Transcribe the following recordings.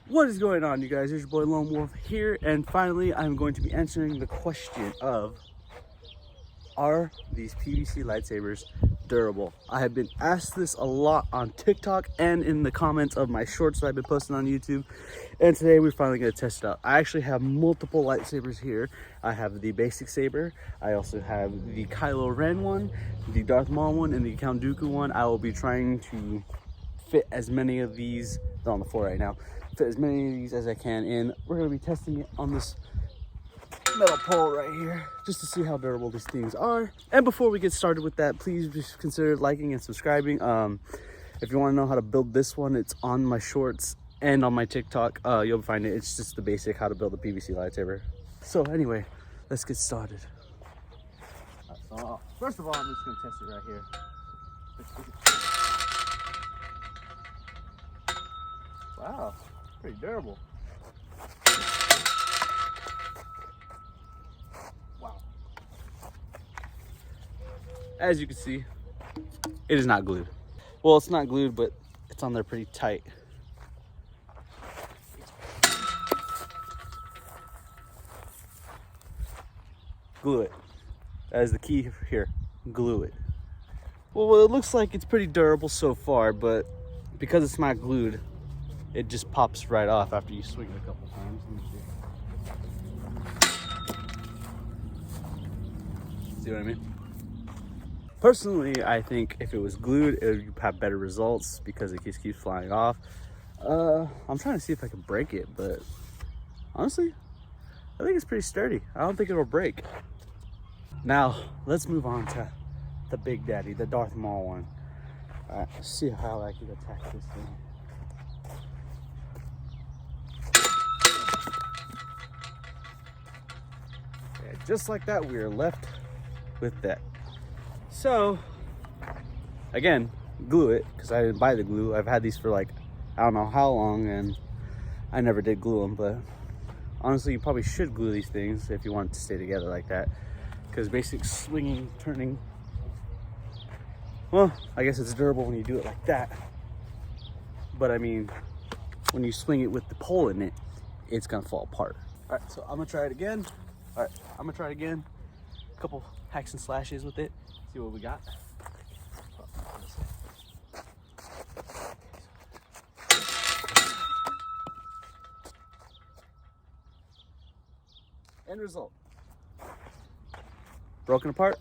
What is going on, you guys? Here's your boy Lone Wolf here, and finally I'm going to be answering the question of, are these PVC lightsabers durable? I have been asked this a lot on TikTok and in the comments of my shorts that I've been posting on YouTube, and today we're finally going to test it out. I actually have multiple lightsabers here. I have the basic saber, I also have the Kylo Ren one, the Darth Maul one, and the Count Dooku one. I will be trying to fit as many of these, they're on the floor right now, fit as many of these as I can, and we're going to be testing it on this metal pole right here just to see how durable these things are. And before we get started with that, please just consider liking and subscribing. If you want to know how to build this one, it's on my shorts and on my TikTok. You'll find it. It's just the basic how to build a PVC lightsaber. So anyway, let's get started. So first of all, I'm just going to test it right here. Wow, pretty durable. Wow. As you can see, it is not glued. Well, it's not glued, but it's on there pretty tight. Glue it. That is the key here. Glue it. Well, it looks like it's pretty durable so far, but because it's not glued, it just pops right off after you swing it a couple times. See what I mean? Personally, I think if it was glued, it would have better results because it just keeps flying off. I'm trying to see if I can break it, but honestly, I think it's pretty sturdy. I don't think it'll break. Now, let's move on to the Big Daddy, the Darth Maul one. All right, let's see how I can attack this thing. Just like that, we are left with that. So, again, glue it, because I didn't buy the glue. I've had these for like, I don't know how long, and I never did glue them, but honestly, you probably should glue these things if you want it to stay together like that, because basic swinging, turning, well, I guess it's durable when you do it like that, but I mean, when you swing it with the pole in it, it's gonna fall apart. All right, so I'm gonna try it again. All right, I'm gonna try it again. A couple hacks and slashes with it. See what we got. End result. Broken apart,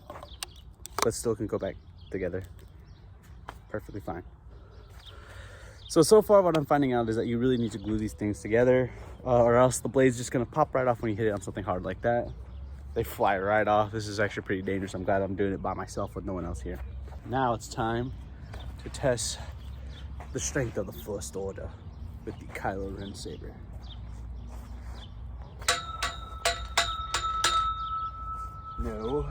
but still can go back together. Perfectly fine. So far what I'm finding out is that you really need to glue these things together, or else the blade's just gonna pop right off when you hit it on something hard like that. They fly right off. This is actually pretty dangerous. I'm glad I'm doing it by myself with no one else here. Now it's time to test the strength of the First Order with the Kylo Ren saber. No.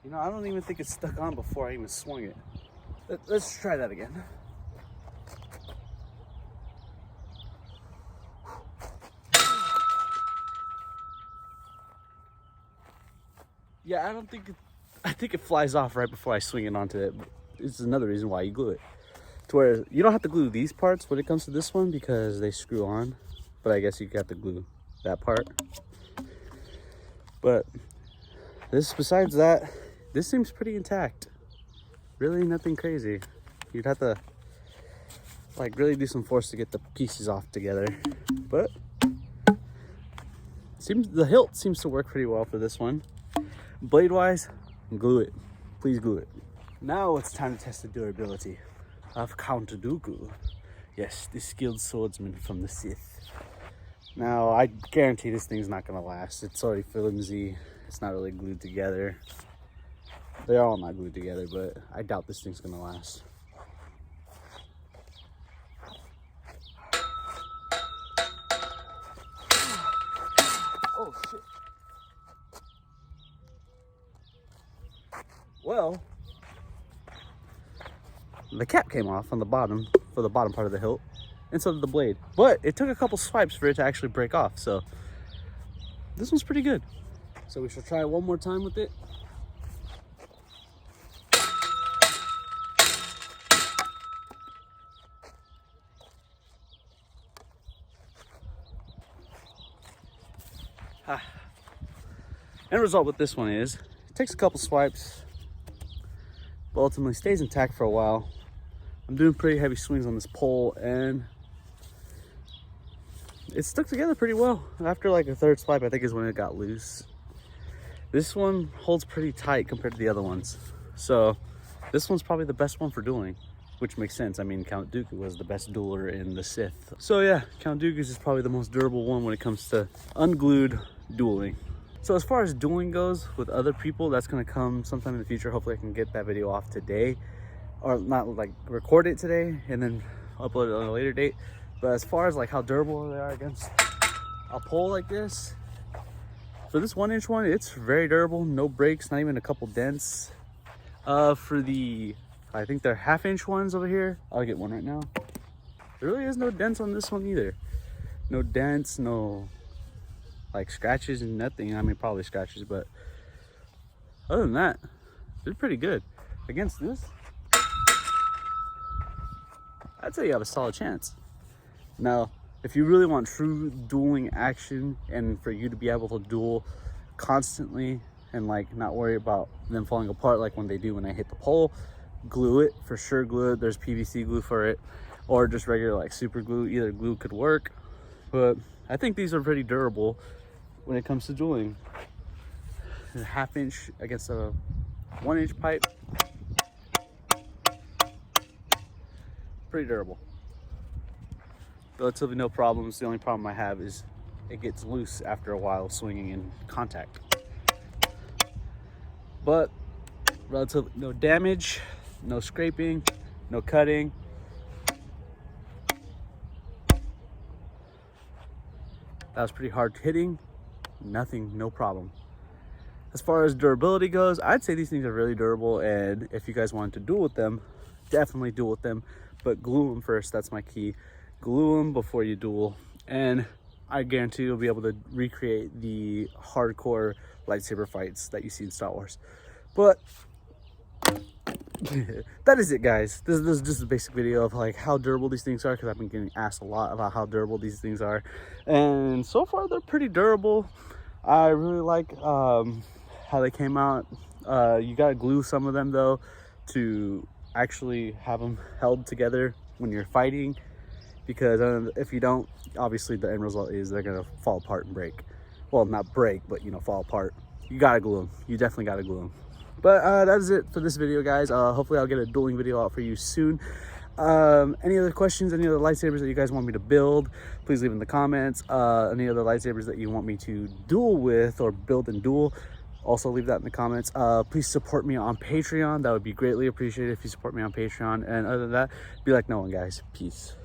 You know, I don't even think it's stuck on before I even swung it. Let's try that again. Yeah, I think it flies off right before I swing it onto it. It's another reason why you glue it. To where you don't have to glue these parts when it comes to this one because they screw on. But I guess you got to glue that part. But besides that, this seems pretty intact. Really nothing crazy. You'd have to like really do some force to get the pieces off together. But the hilt seems to work pretty well for this one. Blade wise, glue it. Please glue it. Now it's time to test the durability of Count Dooku. Yes, the skilled swordsman from the Sith. Now I guarantee this thing's not gonna last. It's already flimsy. It's not really glued together. They're all not glued together, but I doubt this thing's gonna last. Oh shit. Well, the cap came off on the bottom, for the bottom part of the hilt, and so did the blade. But it took a couple swipes for it to actually break off, so this one's pretty good. So we shall try one more time with it. End result with this one is it takes a couple swipes, but ultimately stays intact for a while. I'm doing pretty heavy swings on this pole, and it stuck together pretty well. After like a third swipe, I think is when it got loose. This one holds pretty tight compared to the other ones. So this one's probably the best one for dueling, which makes sense. I mean, Count Dooku was the best dueler in the Sith. So yeah, Count Dooku's is probably the most durable one when it comes to unglued dueling. So as far as dueling goes with other people, that's gonna come sometime in the future. Hopefully I can get that video off today, or not like record it today and then upload it on a later date. But as far as like how durable they are against a pole like this, for this 1-inch one, it's very durable, no breaks, not even a couple dents. For the, I think they're 1/2-inch ones over here, I'll get one right now. There really is no dents on this one either. No dents, no like scratches and nothing. I mean, probably scratches, but other than that, they're pretty good. Against this, I'd say you have a solid chance. Now, if you really want true dueling action and for you to be able to duel constantly and like not worry about them falling apart like when they do when I hit the pole, glue it, for sure glue it. There's PVC glue for it, or just regular like super glue. Either glue could work, but I think these are pretty durable when it comes to dueling. A 1/2-inch against a 1-inch pipe, pretty durable. Relatively no problems. The only problem I have is it gets loose after a while swinging in contact. But relatively no damage, no scraping, no cutting. That was pretty hard hitting. Nothing, no problem. As far as durability goes, I'd say these things are really durable, and if you guys wanted to duel with them, definitely duel with them, but glue them first. That's my key. Glue them before you duel, and I guarantee you'll be able to recreate the hardcore lightsaber fights that you see in Star Wars. But that is it, guys. This is just a basic video of like how durable these things are, because I've been getting asked a lot about how durable these things are, and so far they're pretty durable. I really like how they came out. You gotta glue some of them though to actually have them held together when you're fighting, because if you don't, obviously the end result is they're gonna fall apart and break. Well, not break, but you know, fall apart. You gotta glue them. You definitely gotta glue them. But that is it for this video, guys. Hopefully I'll get a dueling video out for you soon. Any other questions, any other lightsabers that you guys want me to build, please leave in the comments. Any other lightsabers that you want me to duel with or build and duel, also leave that in the comments. Please support me on Patreon. That would be greatly appreciated if you support me on Patreon. And other than that, be like no one, guys. Peace.